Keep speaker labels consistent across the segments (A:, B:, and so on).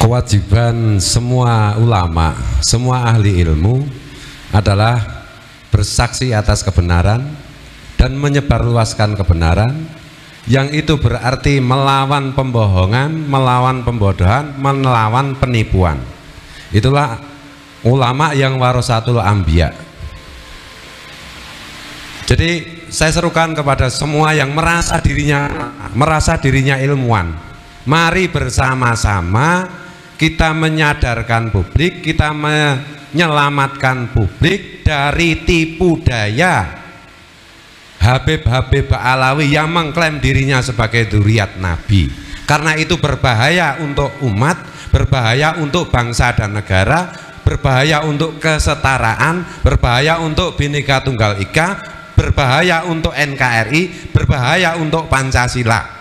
A: Kewajiban semua ulama, semua ahli ilmu adalah bersaksi atas kebenaran dan menyebarluaskan kebenaran, yang itu berarti melawan pembohongan, melawan pembodohan, melawan penipuan. Itulah ulama yang warasatul anbiya. Jadi saya serukan kepada semua yang merasa dirinya ilmuwan, mari bersama-sama kita menyadarkan publik, kita menyelamatkan publik dari tipu daya Habib-Habib Alawi yang mengklaim dirinya sebagai dzurriyyat Nabi. Karena itu berbahaya untuk umat, berbahaya untuk bangsa dan negara, berbahaya untuk kesetaraan, berbahaya untuk Bhinneka Tunggal Ika, berbahaya untuk NKRI, berbahaya untuk Pancasila.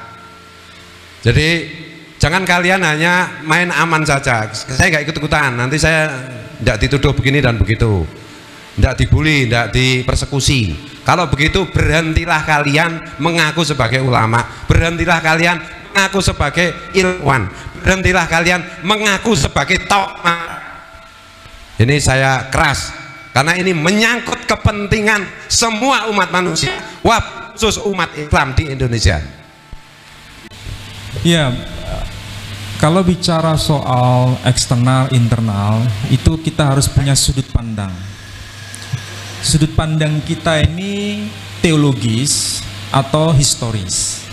A: Jadi jangan kalian hanya main aman saja. Saya nggak ikut-ikutan, nanti saya tidak dituduh begini dan begitu, tidak dibully, tidak dipersekusi. Kalau begitu berhentilah kalian mengaku sebagai ulama, berhentilah kalian mengaku sebagai ilmuwan, berhentilah kalian mengaku sebagai tokoh. Ini saya keras, karena ini menyangkut kepentingan semua umat manusia, khusus umat Islam di Indonesia.
B: Ya, kalau bicara soal eksternal, internal, itu kita harus punya sudut pandang. Sudut pandang kita ini teologis atau historis.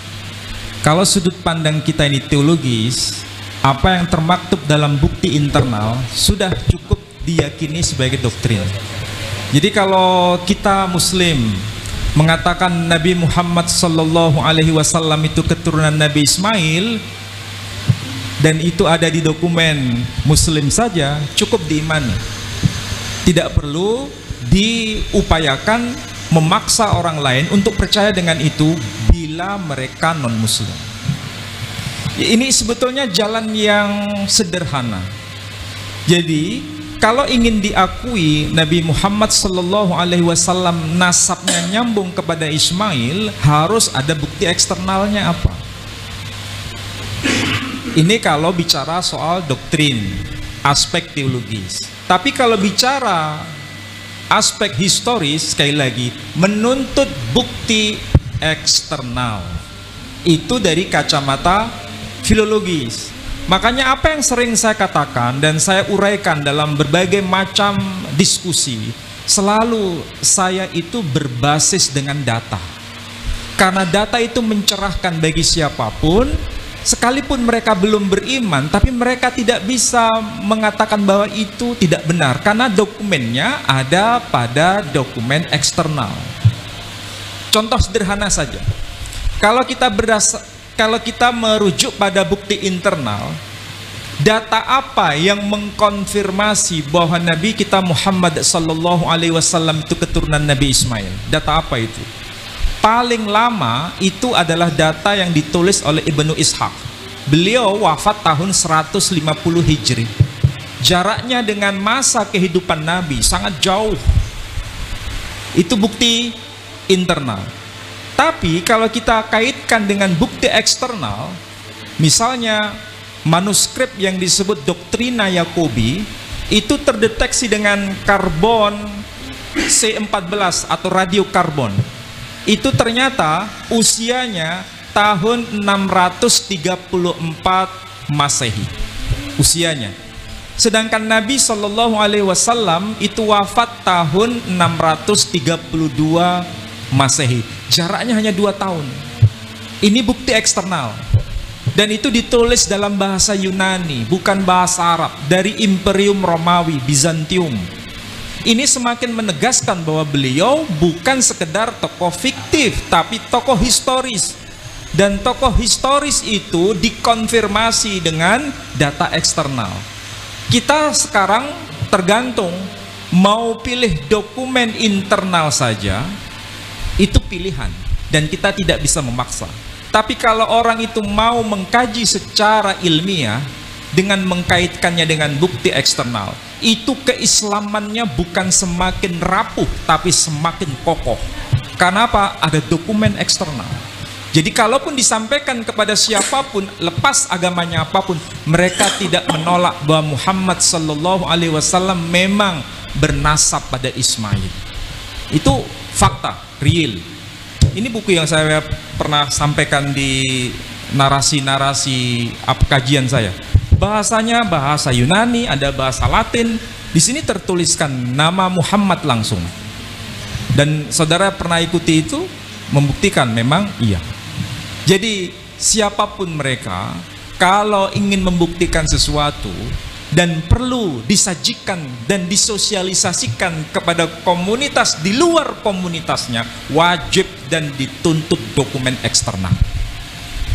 B: Kalau sudut pandang kita ini teologis, apa yang termaktub dalam bukti internal sudah cukup diyakini sebagai doktrin. Jadi kalau kita Muslim mengatakan Nabi Muhammad Sallallahu Alaihi Wasallam itu keturunan Nabi Ismail, dan itu ada di dokumen Muslim saja, cukup diimani. Tidak perlu diupayakan memaksa orang lain untuk percaya dengan itu bila mereka non Muslim. Ini sebetulnya jalan yang sederhana. Jadi kalau ingin diakui Nabi Muhammad Sallallahu Alaihi Wasallam nasabnya nyambung kepada Ismail, harus ada bukti eksternalnya apa? Ini kalau bicara soal doktrin, aspek teologis. Tapi kalau bicara aspek historis, sekali lagi menuntut bukti eksternal, itu dari kacamata filologis. Makanya apa yang sering saya katakan dan saya uraikan dalam berbagai macam diskusi, selalu saya itu berbasis dengan data. Karena data itu mencerahkan bagi siapapun, sekalipun mereka belum beriman, tapi mereka tidak bisa mengatakan bahwa itu tidak benar, karena dokumennya ada pada dokumen eksternal. Contoh sederhana saja, kalau kita merujuk pada bukti internal, data apa yang mengkonfirmasi bahwa Nabi kita Muhammad Sallallahu Alaihi Wasallam itu keturunan Nabi Ismail? Data apa itu? Paling lama itu adalah data yang ditulis oleh Ibnu Ishaq. Beliau wafat tahun 150 Hijri. Jaraknya dengan masa kehidupan Nabi sangat jauh. Itu bukti internal. Tapi kalau kita kaitkan dengan bukti eksternal, misalnya manuskrip yang disebut Doktrina Yakobi, itu terdeteksi dengan karbon C14 atau radiokarbon. Itu ternyata usianya tahun 634 Masehi usianya. Sedangkan Nabi Shallallahu Alaihi Wasallam itu wafat tahun 632 Masehi. Jaraknya hanya 2 tahun. Ini bukti eksternal. Dan itu ditulis dalam bahasa Yunani, bukan bahasa Arab, dari Imperium Romawi, Bizantium. Ini semakin menegaskan bahwa beliau bukan sekedar tokoh fiktif, tapi tokoh historis. Dan tokoh historis itu dikonfirmasi dengan data eksternal. Kita sekarang tergantung mau pilih dokumen internal saja, itu pilihan. Dan kita tidak bisa memaksa. Tapi kalau orang itu mau mengkaji secara ilmiah dengan mengkaitkannya dengan bukti eksternal, itu keislamannya bukan semakin rapuh tapi semakin kokoh. Karena apa? Ada dokumen eksternal. Jadi kalaupun disampaikan kepada siapapun, lepas agamanya apapun, mereka tidak menolak bahwa Muhammad sallallahu alaihi wasallam memang bernasab pada Ismail. Itu fakta, real. Ini buku yang saya pernah sampaikan di narasi-narasi kajian saya. Bahasanya bahasa Yunani, ada bahasa Latin. Di sini tertuliskan nama Muhammad langsung. Dan saudara pernah ikuti itu, membuktikan memang iya. Jadi siapapun mereka, kalau ingin membuktikan sesuatu dan perlu disajikan dan disosialisasikan kepada komunitas di luar komunitasnya, wajib dan dituntut dokumen eksternal.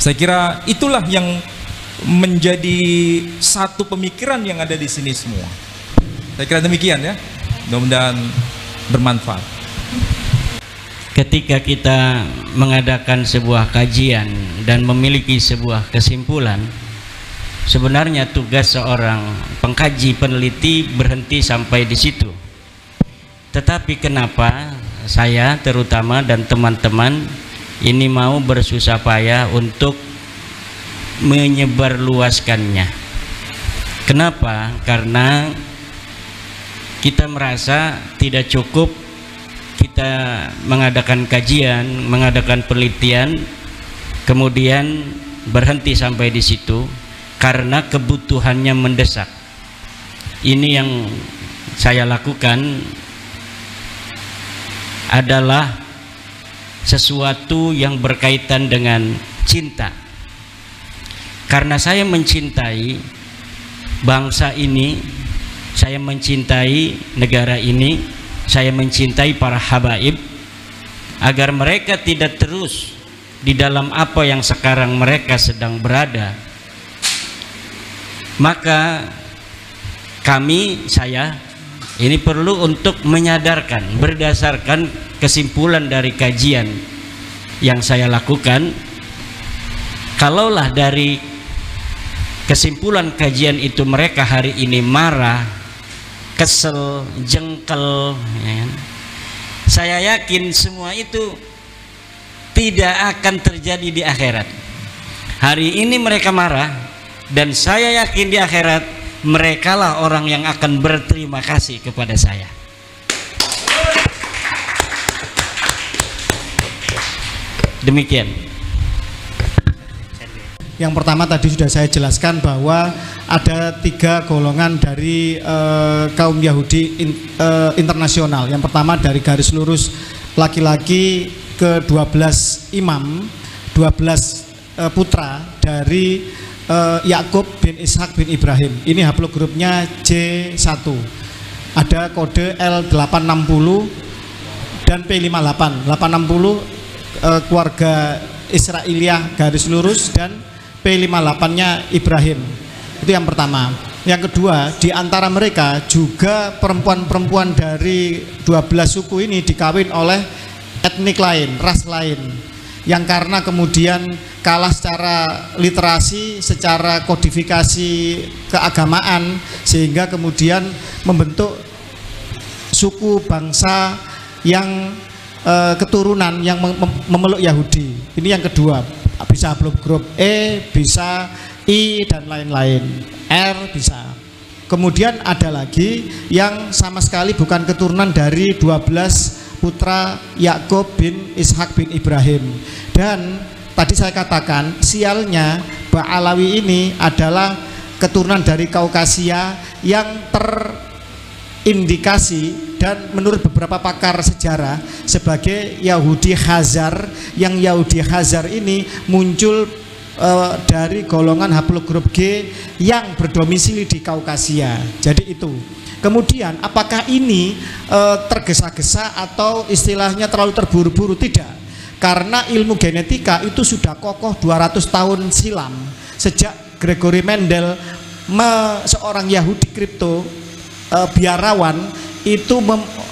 B: Saya kira itulah yang menjadi satu pemikiran yang ada di sini semua. Saya kira demikian ya. Mudah-mudahan bermanfaat.
C: Ketika kita mengadakan sebuah kajian dan memiliki sebuah kesimpulan, sebenarnya tugas seorang pengkaji peneliti berhenti sampai di situ. Tetapi kenapa saya terutama dan teman-teman ini mau bersusah payah untuk menyebarluaskannya? Kenapa? Karena kita merasa tidak cukup kita mengadakan kajian, mengadakan penelitian, kemudian berhenti sampai di situ karena kebutuhannya mendesak. Ini yang saya lakukan adalah sesuatu yang berkaitan dengan cinta. Karena saya mencintai bangsa ini, saya mencintai negara ini, saya mencintai para habaib, agar mereka tidak terus di dalam apa yang sekarang mereka sedang berada. Maka saya ini perlu untuk menyadarkan berdasarkan kesimpulan dari kajian yang saya lakukan. Kalaulah dari kesimpulan kajian itu mereka hari ini marah, kesel, jengkel, ya, saya yakin semua itu tidak akan terjadi di akhirat. Hari ini mereka marah, dan saya yakin di akhirat merekalah orang yang akan berterima kasih kepada saya. Demikian.
D: Yang pertama tadi sudah saya jelaskan bahwa ada 3 golongan dari kaum Yahudi internasional. Yang pertama dari garis lurus laki-laki ke 12 imam, 12 putra dari Yakub bin Ishak bin Ibrahim. Ini haplogrupnya J1. Ada kode L860 dan P58. 860 keluarga Israiliyah garis lurus dan P58-nya Ibrahim. Itu yang pertama. Yang kedua, di antara mereka juga perempuan-perempuan dari 12 suku ini dikawin oleh etnik lain, ras lain, yang karena kemudian kalah secara literasi, secara kodifikasi keagamaan, sehingga kemudian membentuk suku bangsa yang keturunan yang memeluk Yahudi. Ini yang kedua. Bisa grup E, bisa I dan lain-lain, R bisa. Kemudian ada lagi yang sama sekali bukan keturunan dari 12 putra Yakub bin Ishak bin Ibrahim. Dan tadi saya katakan sialnya Ba'alawi ini adalah keturunan dari Kaukasia yang terindikasi dan menurut beberapa pakar sejarah sebagai Yahudi Khazar, yang Yahudi Khazar ini muncul dari golongan haplogrup G yang berdomisili di Kaukasia. Jadi itu. Kemudian apakah ini tergesa-gesa atau istilahnya terlalu terburu-buru? Tidak. Karena ilmu genetika itu sudah kokoh 200 tahun silam, sejak Gregory Mendel, seorang Yahudi kripto biarawan, itu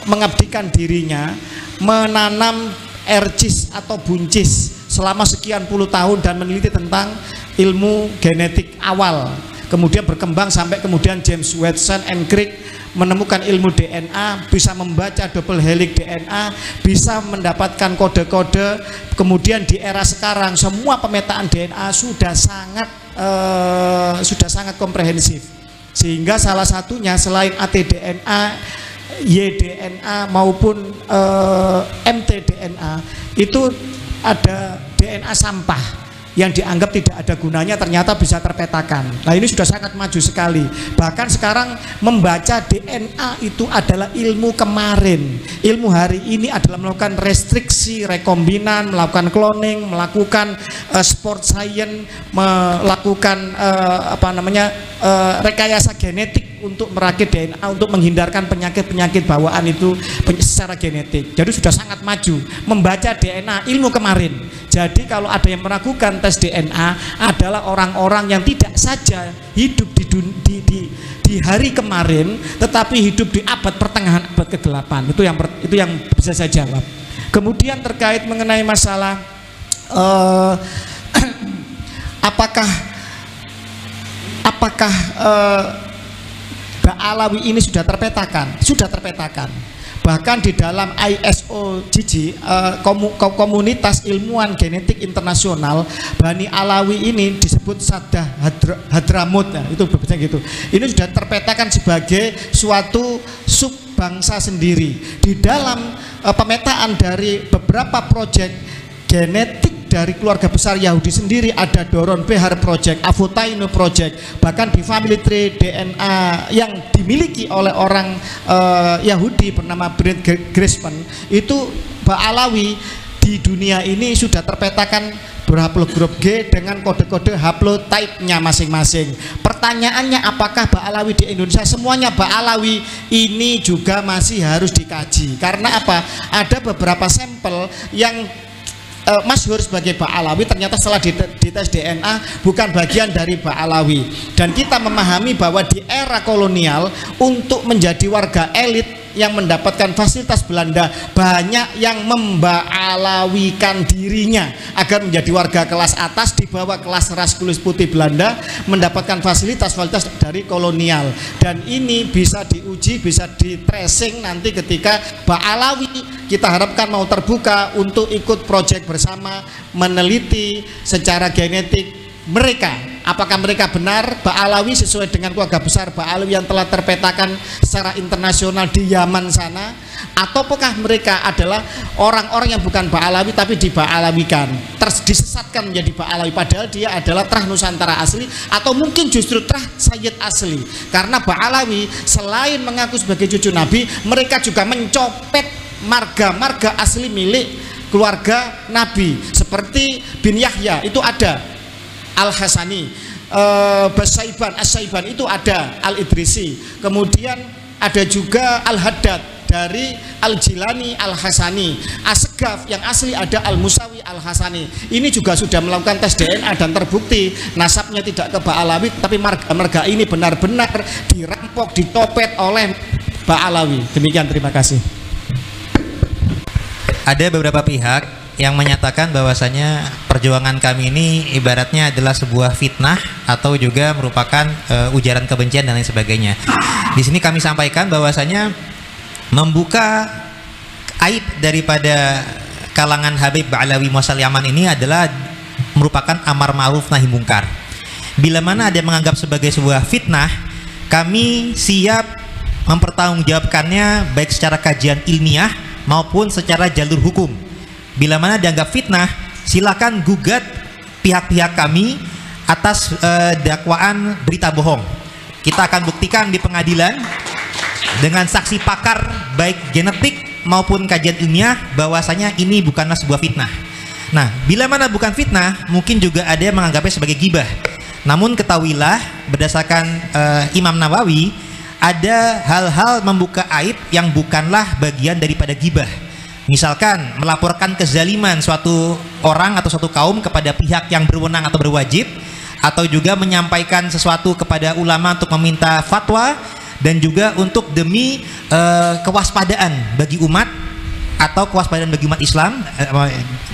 D: mengabdikan dirinya menanam ercis atau buncis selama sekian puluh tahun dan meneliti tentang ilmu genetik awal. kemudian berkembang sampai kemudian James Watson and Crick menemukan ilmu DNA, bisa membaca double helix DNA, bisa mendapatkan kode-kode. Kemudian di era sekarang semua pemetaan DNA sudah sangat komprehensif, sehingga salah satunya selain ATDNA, YDNA maupun mtDNA itu ada DNA sampah yang dianggap tidak ada gunanya ternyata bisa terpetakan. Nah, ini sudah sangat maju sekali. Bahkan sekarang membaca DNA itu adalah ilmu kemarin. Ilmu hari ini adalah melakukan restriksi rekombinan, melakukan cloning, melakukan sport science, melakukan rekayasa genetik untuk merakit DNA untuk menghindarkan penyakit-penyakit bawaan itu secara genetik. Jadi sudah sangat maju membaca DNA, ilmu kemarin. Jadi kalau ada yang meragukan tes DNA adalah orang-orang yang tidak saja hidup di hari kemarin, tetapi hidup di abad pertengahan abad ke-8. Itu yang bisa saya jawab. Kemudian terkait mengenai masalah apakah Ba'alawi ini sudah terpetakan? Sudah terpetakan. Bahkan di dalam ISOGG, komunitas ilmuwan genetik internasional, Bani Alawi ini disebut Sadah Hadramut, ya, itu berbeda gitu. Ini sudah terpetakan sebagai suatu subbangsa sendiri. Di dalam pemetaan dari beberapa proyek genetik dari keluarga besar Yahudi sendiri, ada Doron Behar Project, Avotaino Project, bahkan di Family Tree DNA yang dimiliki oleh orang Yahudi bernama Brent Grisman, itu Ba'alawi di dunia ini sudah terpetakan berhaplogrup G dengan kode-kode haplotype-nya masing-masing. Pertanyaannya, apakah Ba'alawi di Indonesia? Semuanya Ba'alawi ini juga masih harus dikaji. Karena apa? Ada beberapa sampel yang masyhur sebagai Ba'alawi, ternyata setelah dites DNA bukan bagian dari Ba'alawi. Dan kita memahami bahwa di era kolonial, untuk menjadi warga elit yang mendapatkan fasilitas Belanda, banyak yang memba'alawikan dirinya agar menjadi warga kelas atas di bawah kelas ras kulit putih Belanda, mendapatkan fasilitas-fasilitas dari kolonial. Dan ini bisa diuji, bisa di tracing nanti ketika Ba'alawi kita harapkan mau terbuka untuk ikut proyek bersama meneliti secara genetik mereka, apakah mereka benar Ba'alawi sesuai dengan keluarga besar Ba'alawi yang telah terpetakan secara internasional di Yaman sana, ataukah mereka adalah orang-orang yang bukan Ba'alawi tapi diba'alawikan, disesatkan menjadi Ba'alawi padahal dia adalah Trah Nusantara asli, atau mungkin justru Trah Sayyid asli. Karena Ba'alawi selain mengaku sebagai cucu Nabi, mereka juga mencopet marga-marga asli milik keluarga Nabi, seperti bin Yahya itu ada Al-Hasani, Basaiban, As-Saiban itu ada Al-Idrisi, kemudian ada juga Al-Haddad dari Al-Jilani Al-Hasani, As-Segaf yang asli ada Al-Musawi Al-Hasani. Ini juga sudah melakukan tes DNA dan terbukti nasabnya tidak ke Ba'alawi, tapi marga-marga ini benar-benar dirampok, ditopet oleh Ba'alawi. Demikian, terima kasih.
E: Ada beberapa pihak yang menyatakan bahwasanya perjuangan kami ini ibaratnya adalah sebuah fitnah atau juga merupakan ujaran kebencian dan lain sebagainya. Di sini kami sampaikan bahwasanya membuka aib daripada kalangan Habib Ba'alawi Muasal Yaman ini adalah merupakan amar ma'ruf nahi mungkar. Bila mana ada yang menganggap sebagai sebuah fitnah, kami siap mempertanggungjawabkannya baik secara kajian ilmiah maupun secara jalur hukum. Bila mana dianggap fitnah, silakan gugat pihak-pihak kami atas dakwaan berita bohong. Kita akan buktikan di pengadilan dengan saksi pakar baik genetik maupun kajian ilmiah bahwasanya ini bukanlah sebuah fitnah. Nah, bila mana bukan fitnah, mungkin juga ada yang menganggapnya sebagai gibah. Namun ketahuilah berdasarkan Imam Nawawi, ada hal-hal membuka aib yang bukanlah bagian daripada gibah. Misalkan melaporkan kezaliman suatu orang atau suatu kaum kepada pihak yang berwenang atau berwajib, atau juga menyampaikan sesuatu kepada ulama untuk meminta fatwa, dan juga untuk demi kewaspadaan bagi umat atau kewaspadaan bagi umat Islam,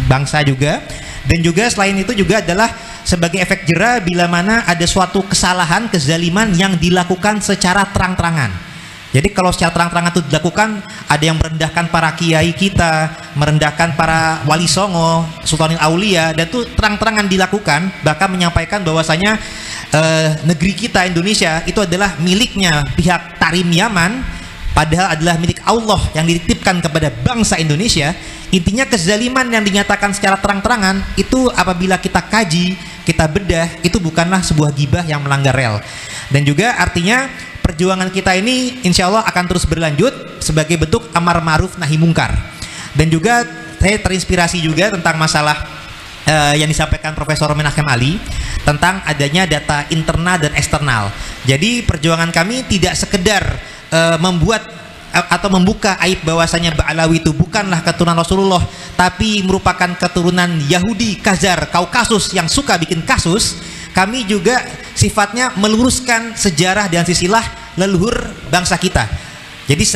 E: bangsa juga. Dan juga selain itu juga adalah sebagai efek jera bila mana ada suatu kesalahan, kezaliman yang dilakukan secara terang-terangan. Jadi kalau secara terang-terangan itu dilakukan, ada yang merendahkan para kiai kita, merendahkan para wali songo, sultanil aulia, dan itu terang-terangan dilakukan, bahkan menyampaikan bahwasanya negeri kita Indonesia itu adalah miliknya pihak Tarim Yaman, padahal adalah milik Allah yang dititipkan kepada bangsa Indonesia. Intinya kezaliman yang dinyatakan secara terang-terangan itu apabila kita kaji, kita bedah, itu bukanlah sebuah gibah yang melanggar rel. Dan juga artinya perjuangan kita ini insya Allah akan terus berlanjut sebagai bentuk amar ma'ruf nahi mungkar. Dan juga saya terinspirasi juga tentang masalah yang disampaikan Profesor Menachem Ali tentang adanya data internal dan eksternal. Jadi perjuangan kami tidak sekedar membuat atau membuka aib bahwasanya Ba'alawi itu bukanlah keturunan Rasulullah, tapi merupakan keturunan Yahudi Khazar Kaukasus yang suka bikin kasus. Kami juga sifatnya meluruskan sejarah dan silsilah leluhur bangsa kita. Jadi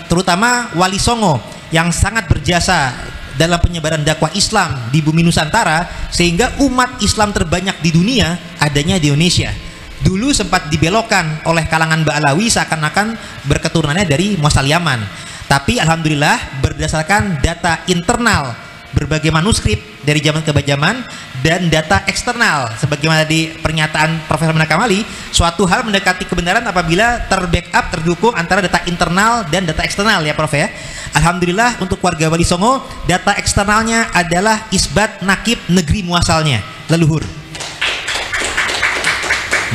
E: terutama Wali Songo yang sangat berjasa dalam penyebaran dakwah Islam di bumi Nusantara, sehingga umat Islam terbanyak di dunia adanya di Indonesia. Dulu sempat dibelokkan oleh kalangan Ba'alawi seakan-akan berketurunannya dari Muasal Yaman. Tapi alhamdulillah berdasarkan data internal berbagai manuskrip dari zaman ke zaman dan data eksternal sebagaimana di pernyataan Profesor Menachem Ali, suatu hal mendekati kebenaran apabila terbackup, terdukung antara data internal dan data eksternal ya Prof ya. Alhamdulillah untuk warga Wali Songo data eksternalnya adalah isbat nakib negeri muasalnya leluhur.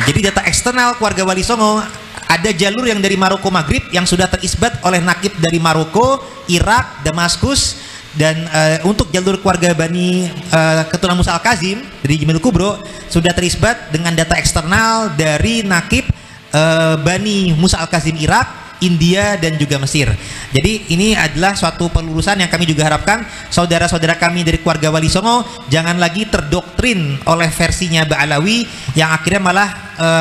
E: Jadi data eksternal keluarga Wali Songo ada jalur yang dari Maroko Maghrib yang sudah terisbat oleh nakib dari Maroko, Irak, Damaskus. Dan untuk jalur keluarga Bani keturunan Musa Al-Kazim dari Jimil Kubro sudah terisbat dengan data eksternal dari nakib Bani Musa Al-Kazim Irak, India, dan juga Mesir. Jadi ini adalah suatu pelurusan yang kami juga harapkan saudara-saudara kami dari keluarga Wali Songo jangan lagi terdoktrin oleh versinya Ba'alawi yang akhirnya malah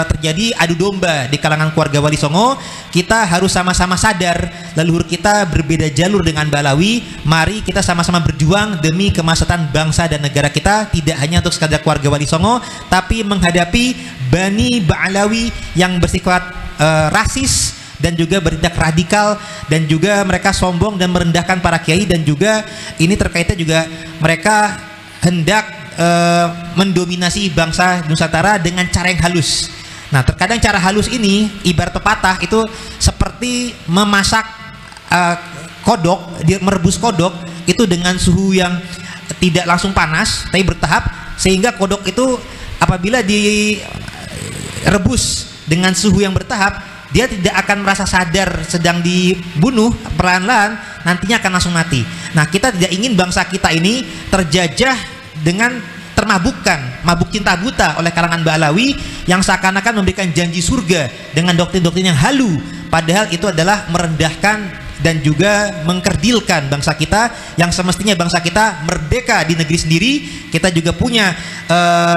E: terjadi adu domba di kalangan keluarga Wali Songo. Kita harus sama-sama sadar leluhur kita berbeda jalur dengan Ba'alawi. Mari kita sama-sama berjuang demi kemaslahatan bangsa dan negara kita, tidak hanya untuk sekadar keluarga Wali Songo, tapi menghadapi Bani Ba'alawi yang bersifat rasis dan juga bertindak radikal, dan juga mereka sombong dan merendahkan para kiai, dan juga ini terkaitnya juga mereka hendak mendominasi bangsa Nusantara dengan cara yang halus. Nah terkadang cara halus ini ibarat pepatah itu seperti memasak kodok, merebus kodok itu dengan suhu yang tidak langsung panas tapi bertahap, sehingga kodok itu apabila direbus dengan suhu yang bertahap dia tidak akan merasa sadar sedang dibunuh, perlahan-lahan nantinya akan langsung mati. Nah kita tidak ingin bangsa kita ini terjajah dengan termabukkan, mabuk cinta buta oleh kalangan Ba'alawi yang seakan-akan memberikan janji surga dengan doktrin-doktrin yang halu, padahal itu adalah merendahkan dan juga mengkerdilkan bangsa kita yang semestinya bangsa kita merdeka di negeri sendiri. Kita juga punya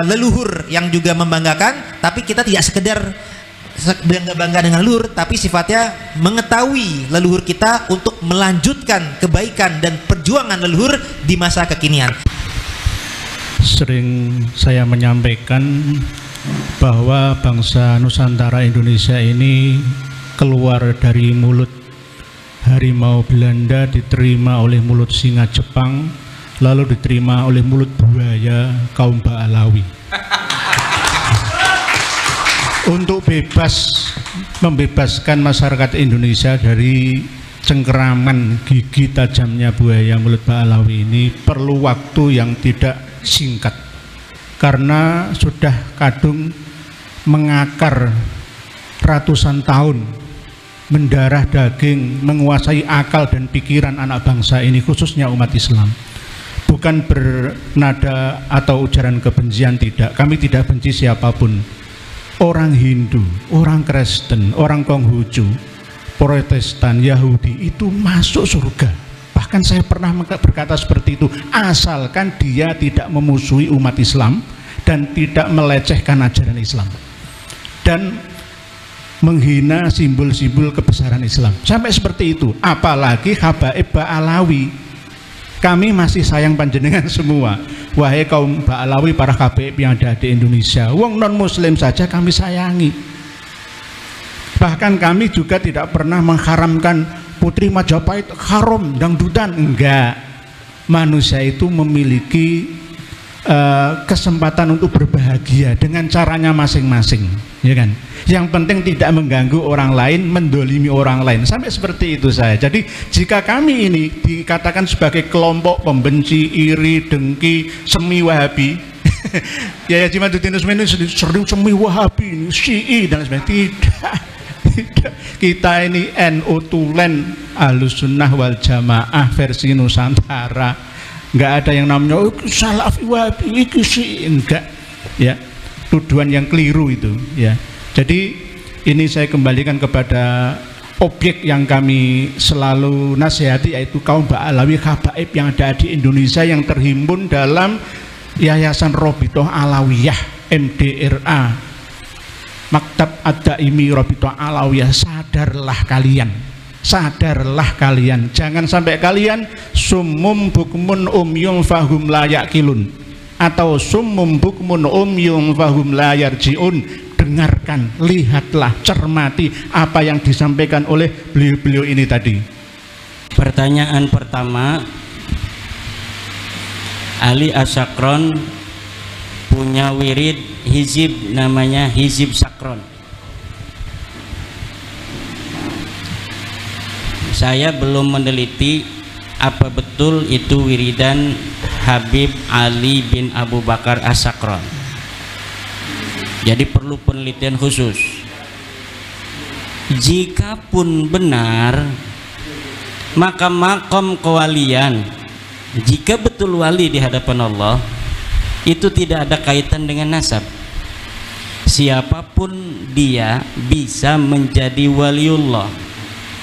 E: leluhur yang juga membanggakan, tapi kita tidak sekedar bangga dengan leluhur, tapi sifatnya mengetahui leluhur kita untuk melanjutkan kebaikan dan perjuangan leluhur di masa kekinian.
F: Sering saya menyampaikan bahwa bangsa Nusantara Indonesia ini keluar dari mulut harimau Belanda, diterima oleh mulut singa Jepang, lalu diterima oleh mulut buaya kaum Ba'alawi. Untuk membebaskan masyarakat Indonesia dari cengkeraman gigi tajamnya buaya mulut Ba'alawi ini perlu waktu yang tidak singkat, karena sudah kadung mengakar ratusan tahun, mendarah daging, menguasai akal dan pikiran anak bangsa ini, khususnya umat Islam. Bukan bernada atau ujaran kebencian, tidak, kami tidak benci siapapun. Orang Hindu, orang Kristen, orang Konghucu, Protestan, Yahudi itu masuk surga. Bahkan saya pernah berkata seperti itu, asalkan dia tidak memusuhi umat Islam dan tidak melecehkan ajaran Islam dan menghina simbol-simbol kebesaran Islam. Sampai seperti itu. Apalagi habaib Ba'alawi Kami masih sayang panjenengan semua. Wahai kaum Ba'alawi, para KBP yang ada di Indonesia, wong non muslim saja kami sayangi. Bahkan kami juga tidak pernah mengharamkan Putri Majapahit haram dangdutan, enggak. Manusia itu memiliki kesempatan untuk berbahagia dengan caranya masing-masing, ya kan? Yang penting tidak mengganggu orang lain, mendolimi orang lain, sampai seperti itu saya. Jadi jika kami ini dikatakan sebagai kelompok pembenci, iri, dengki, semi Wahabi, ya Jimaduddin Usmani sering semi Wahabi, Syi'i dan sebagainya, tidak. Kita ini NU Tulen, Ahlus Sunnah wal Jamaah versi Nusantara. Nggak ada yang namanya Salafi Wahabi, enggak, ya, tuduhan yang keliru itu, ya. Jadi ini saya kembalikan kepada objek yang kami selalu nasihati, yaitu kaum Ba'alawi Habaib yang ada di Indonesia yang terhimpun dalam Yayasan Robitoh Alawiyah MDRA, Maktab Ad-Daimi Robitoh Alawiyah. Sadarlah kalian, jangan sampai kalian summum bukmun umyum fahum la yaqilun atau summum bukmun umyum fahum la yarjiun. Dengarkan, lihatlah, cermati apa yang disampaikan oleh beliau-beliau ini tadi.
C: Pertanyaan pertama, Ali Asakron punya wirid hizib namanya Hizib Sakron. Saya belum meneliti apa betul itu wiridan Habib Ali bin Abu Bakar As-Sakron. Jadi perlu penelitian khusus. Jikapun benar, maka makom kewalian, jika betul wali di hadapan Allah, itu tidak ada kaitan dengan nasab. Siapapun dia bisa menjadi waliullah.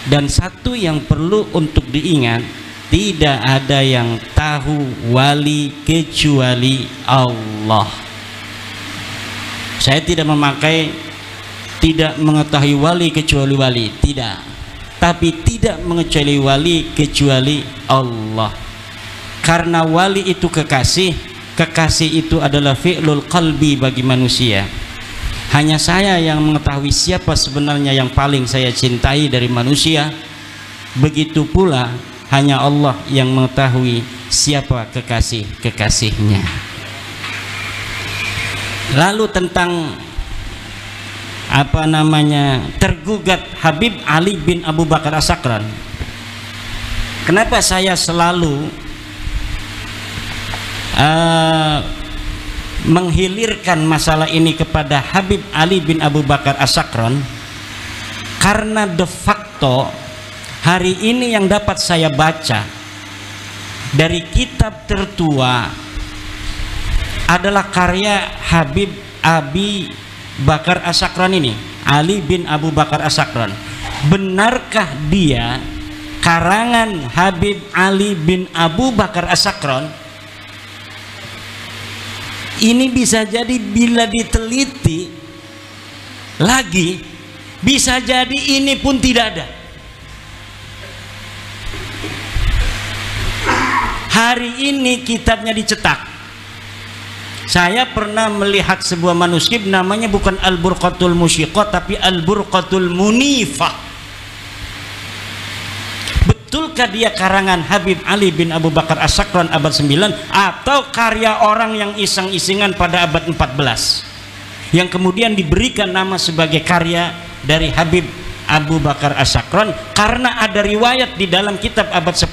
C: Dan satu yang perlu untuk diingat, tidak ada yang tahu wali kecuali Allah. Saya tidak mengetahui wali kecuali wali, tidak. Tapi tidak mengetahui wali kecuali Allah. Karena wali itu kekasih, kekasih itu adalah fi'lul qalbi bagi manusia. Hanya saya yang mengetahui siapa sebenarnya yang paling saya cintai dari manusia. Begitu pula hanya Allah yang mengetahui siapa kekasih-kekasihnya. Lalu tentang tergugat Habib Ali bin Abu Bakar As-Sakron, kenapa saya selalu menghilirkan masalah ini kepada Habib Ali bin Abu Bakar As-Sakron? Karena de facto hari ini yang dapat saya baca dari kitab tertua adalah karya Habib Abi Bakar As-Sakron ini, Ali bin Abu Bakar As-Sakron. Benarkah dia karangan Habib Ali bin Abu Bakar As-Sakron? Ini bisa jadi bila diteliti lagi, bisa jadi ini pun tidak ada. Hari ini kitabnya dicetak. Saya pernah melihat sebuah manuskrip, namanya bukan Al-Burqatul Musyiqah tapi Al-Burqatul Munifah. Betulkah dia karangan Habib Ali bin Abu Bakar As-Sakron abad 9 atau karya orang yang iseng-isengan pada abad 14 yang kemudian diberikan nama sebagai karya dari Habib Abu Bakar As-Sakron? Karena ada riwayat di dalam kitab abad 10,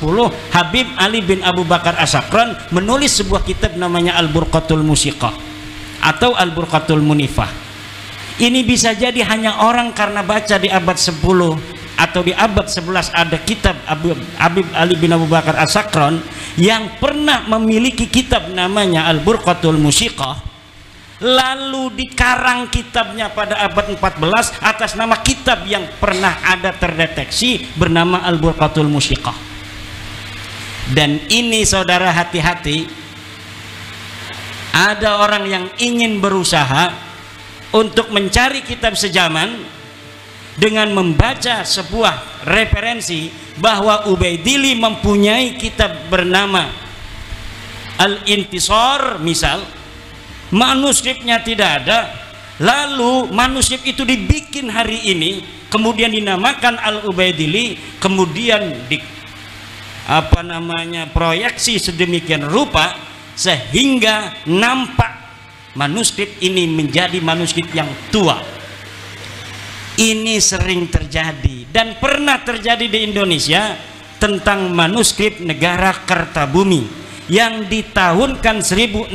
C: Habib Ali bin Abu Bakar As-Sakron menulis sebuah kitab namanya Al-Burqatul Musyiqah atau Al-Burqatul Munifah. Ini bisa jadi hanya orang karena baca di abad 10 atau di abad 11 ada kitab Habib Ali bin Abu Bakar As-Sakron yang pernah memiliki kitab namanya Al-Burqatul Musyiqah, lalu dikarang kitabnya pada abad 14 atas nama kitab yang pernah ada terdeteksi bernama Al-Burqatul Musyiqah. Dan ini saudara hati-hati, ada orang yang ingin berusaha untuk mencari kitab sejaman dengan membaca sebuah referensi bahwa Ubaidillah mempunyai kitab bernama Al-Intisar misal, manuskripnya tidak ada, lalu manuskrip itu dibikin hari ini, kemudian dinamakan Al-Ubaidillah, kemudian proyeksi sedemikian rupa sehingga nampak manuskrip ini menjadi manuskrip yang tua. Ini sering terjadi dan pernah terjadi di Indonesia tentang manuskrip negara Kertabumi yang di tahunkan 1696.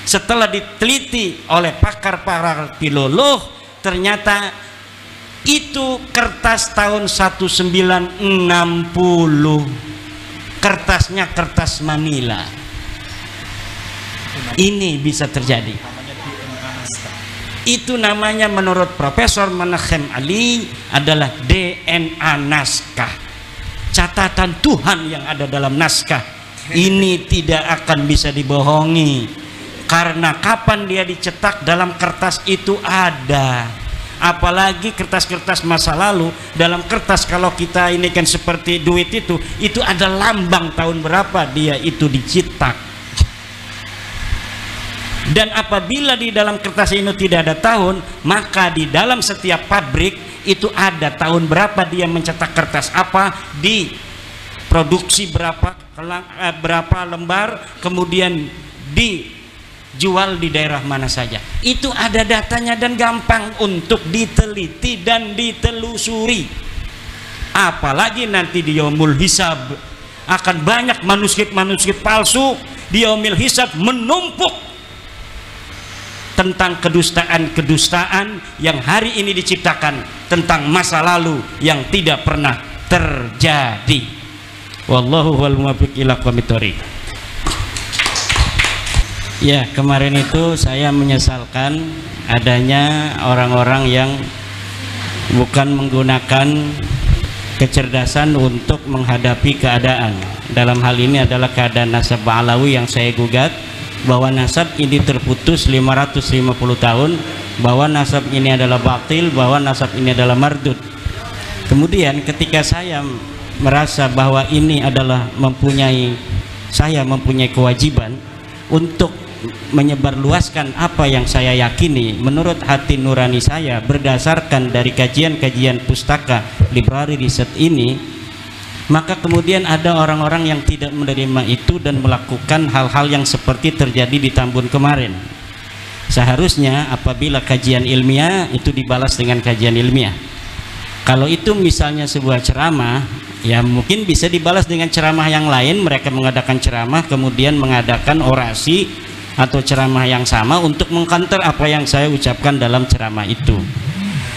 C: Setelah diteliti oleh pakar-pakar filolog, ternyata itu kertas tahun 1960. Kertasnya kertas Manila. Ini bisa terjadi. Itu namanya menurut Profesor Menachem Ali adalah DNA naskah. Catatan Tuhan yang ada dalam naskah. Ini tidak akan bisa dibohongi. Karena kapan dia dicetak dalam kertas itu ada, apalagi kertas-kertas masa lalu. Dalam kertas kalau kita ini kan seperti duit itu ada lambang tahun berapa dia itu dicetak. Dan apabila di dalam kertas ini tidak ada tahun, maka di dalam setiap pabrik itu ada tahun berapa dia mencetak kertas apa, di produksi berapa lembar, kemudian dijual di daerah mana saja. Itu ada datanya dan gampang untuk diteliti dan ditelusuri. Apalagi nanti di yaumul hisab akan banyak manuskrip-manuskrip palsu. Di yaumul hisab menumpuk tentang kedustaan-kedustaan yang hari ini diciptakan tentang masa lalu yang tidak pernah terjadi. Wallahu wal muwaffiq ila aqwamit thoriq. Ya, kemarin itu saya menyesalkan adanya orang-orang yang bukan menggunakan kecerdasan untuk menghadapi keadaan. Dalam hal ini adalah keadaan nasab Ba'alawi yang saya gugat, bahwa nasab ini terputus 550 tahun, bahwa nasab ini adalah batil, bahwa nasab ini adalah mardud. Kemudian ketika saya merasa bahwa ini adalah saya mempunyai kewajiban untuk menyebarluaskan apa yang saya yakini menurut hati nurani saya berdasarkan dari kajian-kajian pustaka library riset ini, maka kemudian ada orang-orang yang tidak menerima itu dan melakukan hal-hal yang seperti terjadi di Tambun kemarin. Seharusnya apabila kajian ilmiah itu dibalas dengan kajian ilmiah. Kalau itu misalnya sebuah ceramah, ya mungkin bisa dibalas dengan ceramah yang lain. Mereka mengadakan ceramah kemudian mengadakan orasi atau ceramah yang sama untuk mengkanter apa yang saya ucapkan dalam ceramah itu.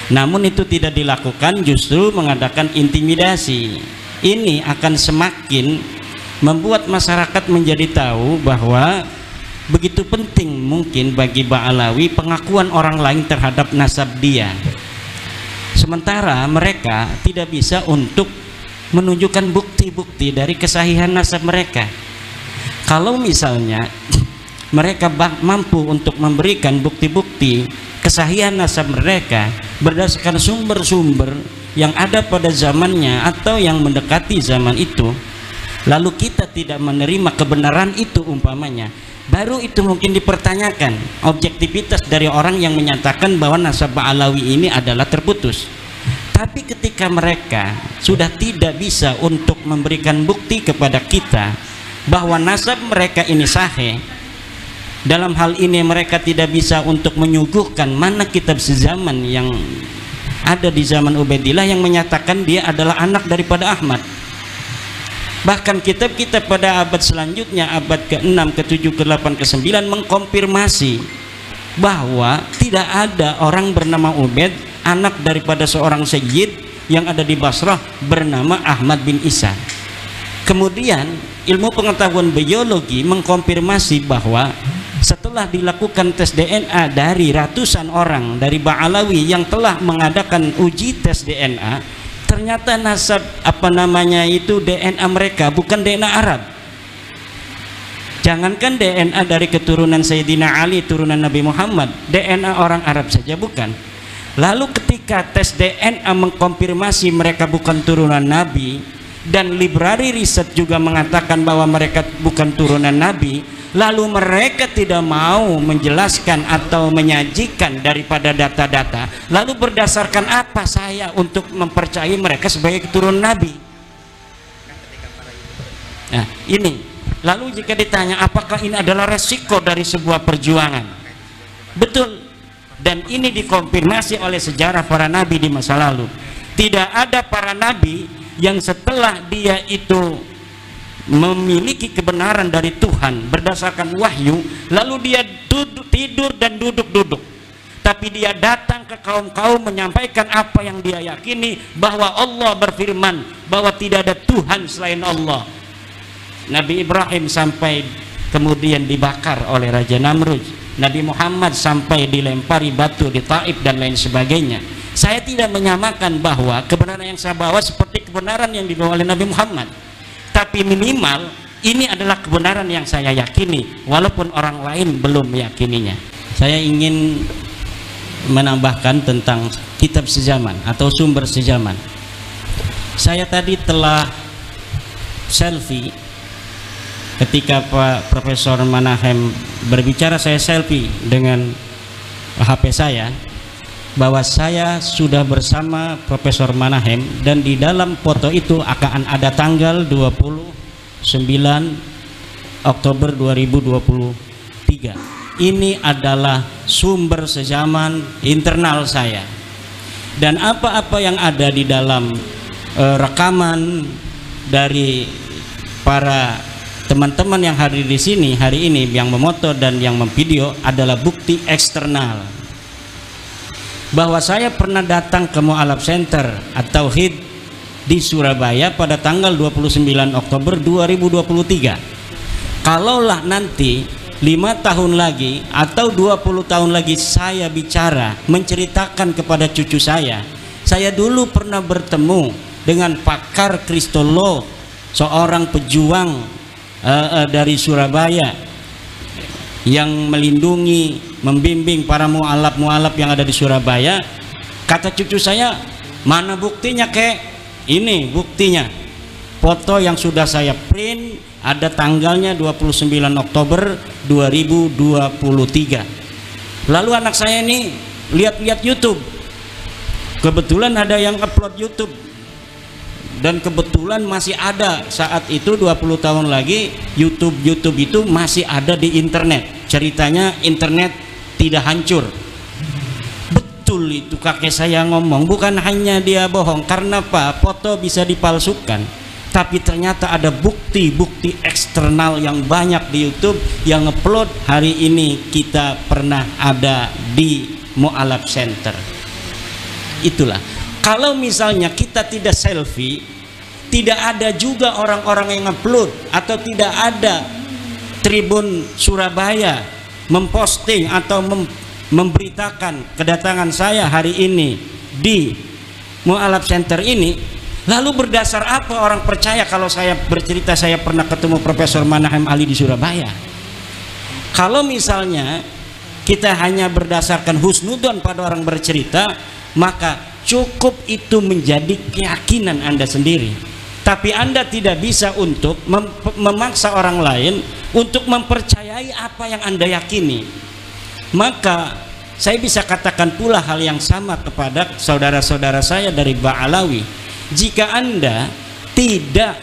C: Namun itu tidak dilakukan, justru mengadakan intimidasi. Ini akan semakin membuat masyarakat menjadi tahu bahwa begitu penting mungkin bagi Ba'alawi pengakuan orang lain terhadap nasab dia, sementara mereka tidak bisa untuk menunjukkan bukti-bukti dari kesahihan nasab mereka. Kalau misalnya mereka mampu untuk memberikan bukti-bukti kesahihan nasab mereka berdasarkan sumber-sumber yang ada pada zamannya atau yang mendekati zaman itu, lalu kita tidak menerima kebenaran itu umpamanya, baru itu mungkin dipertanyakan objektivitas dari orang yang menyatakan bahwa nasab Ba'alawi ini adalah terputus. Tapi ketika mereka sudah tidak bisa untuk memberikan bukti kepada kita bahwa nasab mereka ini sahih, dalam hal ini mereka tidak bisa untuk menyuguhkan mana kitab sezaman yang ada di zaman Ubaidillah yang menyatakan dia adalah anak daripada Ahmad. Bahkan kitab-kitab pada abad selanjutnya, abad ke-6, ke-7, ke-8, ke-9 mengkonfirmasi bahwa tidak ada orang bernama Ubaid, anak daripada seorang sayyid yang ada di Basrah bernama Ahmad bin Isa. Kemudian ilmu pengetahuan biologi mengkonfirmasi bahwa setelah dilakukan tes DNA dari ratusan orang dari Ba'alawi yang telah mengadakan uji tes DNA, ternyata nasab DNA mereka bukan DNA Arab. Jangankan DNA dari keturunan Sayyidina Ali, turunan Nabi Muhammad, DNA orang Arab saja bukan. Lalu ketika tes DNA mengkonfirmasi mereka bukan turunan Nabi, dan library riset juga mengatakan bahwa mereka bukan turunan Nabi, lalu mereka tidak mau menjelaskan atau menyajikan daripada data-data, lalu berdasarkan apa saya untuk mempercayai mereka sebagai keturunan Nabi? Nah ini. Lalu jika ditanya apakah ini adalah resiko dari sebuah perjuangan, betul, dan ini dikonfirmasi oleh sejarah para nabi di masa lalu. Tidak ada para nabi yang setelah dia itu memiliki kebenaran dari Tuhan berdasarkan wahyu, lalu dia tidur dan duduk-duduk, tapi dia datang ke kaum-kaum menyampaikan apa yang dia yakini, bahwa Allah berfirman bahwa tidak ada Tuhan selain Allah. Nabi Ibrahim sampai kemudian dibakar oleh Raja Namrud, Nabi Muhammad sampai dilempari batu di Taif dan lain sebagainya. Saya tidak menyamakan bahwa kebenaran yang saya bawa seperti kebenaran yang dibawa oleh Nabi Muhammad, tapi minimal ini adalah kebenaran yang saya yakini walaupun orang lain belum meyakininya. Saya ingin menambahkan tentang kitab sejaman atau sumber sejaman. Saya tadi telah selfie ketika Pak Profesor Manahem berbicara, saya selfie dengan HP saya bahwa saya sudah bersama Profesor Manahem, dan di dalam foto itu akan ada tanggal 29 Oktober 2023. Ini adalah sumber sejaman internal saya, dan apa-apa yang ada di dalam rekaman dari para teman-teman yang hadir di sini hari ini, yang memoto dan yang memvideo, adalah bukti eksternal bahwa saya pernah datang ke Mu'alaf Center atau HID di Surabaya pada tanggal 29 Oktober 2023. Kalaulah nanti 5 tahun lagi atau 20 tahun lagi saya bicara menceritakan kepada cucu saya dulu pernah bertemu dengan pakar kristolog, seorang pejuang dari Surabaya yang melindungi, membimbing para mu'alaf yang ada di Surabaya. Kata cucu saya, mana buktinya kek? Ini buktinya, foto yang sudah saya print, ada tanggalnya 29 Oktober 2023. Lalu anak saya ini lihat-lihat YouTube, kebetulan ada yang upload YouTube, dan kebetulan masih ada saat itu 20 tahun lagi YouTube itu masih ada di internet. Ceritanya internet tidak hancur. Betul itu kakek saya ngomong, bukan hanya dia bohong. Karena apa? Foto bisa dipalsukan, tapi ternyata ada bukti-bukti eksternal yang banyak di YouTube yang upload. Hari ini kita pernah ada di Mu'alaf Center. Itulah. Kalau misalnya kita tidak selfie, tidak ada juga orang-orang yang upload, atau tidak ada Tribun Surabaya memposting atau memberitakan kedatangan saya hari ini di Mu'alaf Center ini, lalu berdasar apa orang percaya kalau saya bercerita saya pernah ketemu Profesor Manahem Ali di Surabaya? Kalau misalnya kita hanya berdasarkan husnudon pada orang bercerita, maka cukup itu menjadi keyakinan Anda sendiri. Tapi Anda tidak bisa untuk memaksa orang lain untuk mempercayai apa yang Anda yakini. Maka saya bisa katakan pula hal yang sama kepada saudara-saudara saya dari Ba'alawi. Jika Anda tidak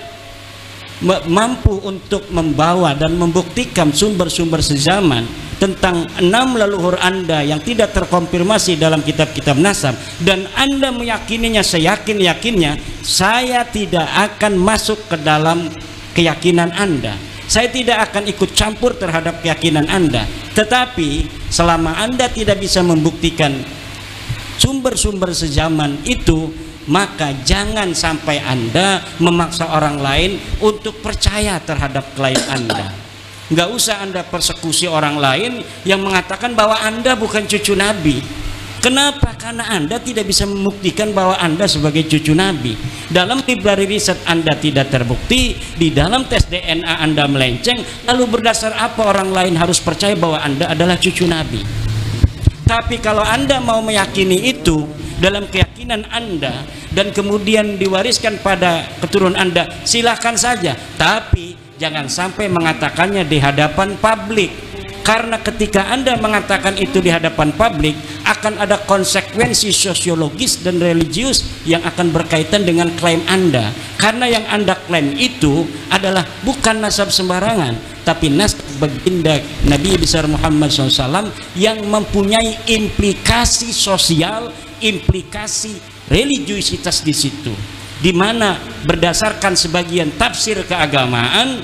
C: mampu untuk membawa dan membuktikan sumber-sumber sejaman tentang 6 leluhur Anda yang tidak terkonfirmasi dalam kitab-kitab nasab, dan Anda meyakininya seyakin-yakinnya, saya tidak akan masuk ke dalam keyakinan Anda. Saya tidak akan ikut campur terhadap keyakinan Anda. Tetapi selama Anda tidak bisa membuktikan sumber-sumber sejaman itu, maka jangan sampai Anda memaksa orang lain untuk percaya terhadap klaim Anda. Nggak usah Anda persekusi orang lain yang mengatakan bahwa Anda bukan cucu Nabi. Kenapa? Karena Anda tidak bisa membuktikan bahwa Anda sebagai cucu Nabi. Dalam library riset Anda tidak terbukti, di dalam tes DNA Anda melenceng, lalu berdasar apa orang lain harus percaya bahwa Anda adalah cucu Nabi? Tapi kalau Anda mau meyakini itu dalam keyakinan Anda dan kemudian diwariskan pada keturunan Anda, silahkan saja. Tapi jangan sampai mengatakannya di hadapan publik. Karena ketika Anda mengatakan itu di hadapan publik, akan ada konsekuensi sosiologis dan religius yang akan berkaitan dengan klaim Anda. Karena yang Anda klaim itu adalah bukan nasab sembarangan, tapi nasab baginda Nabi besar Muhammad SAW yang mempunyai implikasi sosial, implikasi religiusitas di situ. Di mana berdasarkan sebagian tafsir keagamaan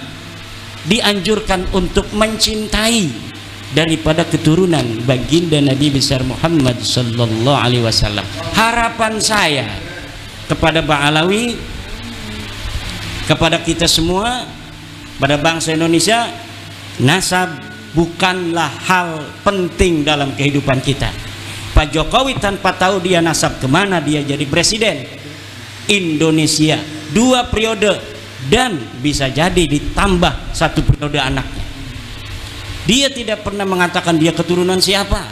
C: dianjurkan untuk mencintai daripada keturunan baginda Nabi besar Muhammad sallallahu alaihi wasallam. Harapan saya kepada Ba'alawi, kepada kita semua, pada bangsa Indonesia, nasab bukanlah hal penting dalam kehidupan kita. Pak Jokowi tanpa tahu dia nasab kemana dia jadi presiden Indonesia 2 periode dan bisa jadi ditambah 1 periode anaknya. Dia tidak pernah mengatakan dia keturunan siapa.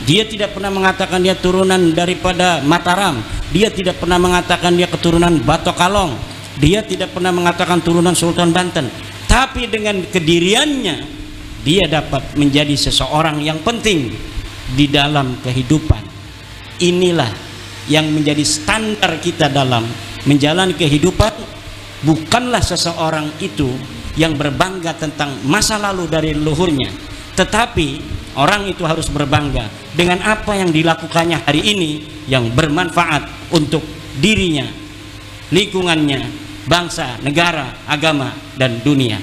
C: Dia tidak pernah mengatakan dia turunan daripada Mataram. Dia tidak pernah mengatakan dia keturunan Batok Kalong. Dia tidak pernah mengatakan turunan Sultan Banten. Tapi dengan kediriannya dia dapat menjadi seseorang yang penting di dalam kehidupan. Inilah yang menjadi standar kita dalam menjalani kehidupan. Bukanlah seseorang itu yang berbangga tentang masa lalu dari leluhurnya, tetapi orang itu harus berbangga dengan apa yang dilakukannya hari ini yang bermanfaat untuk dirinya, lingkungannya, bangsa, negara, agama, dan dunia.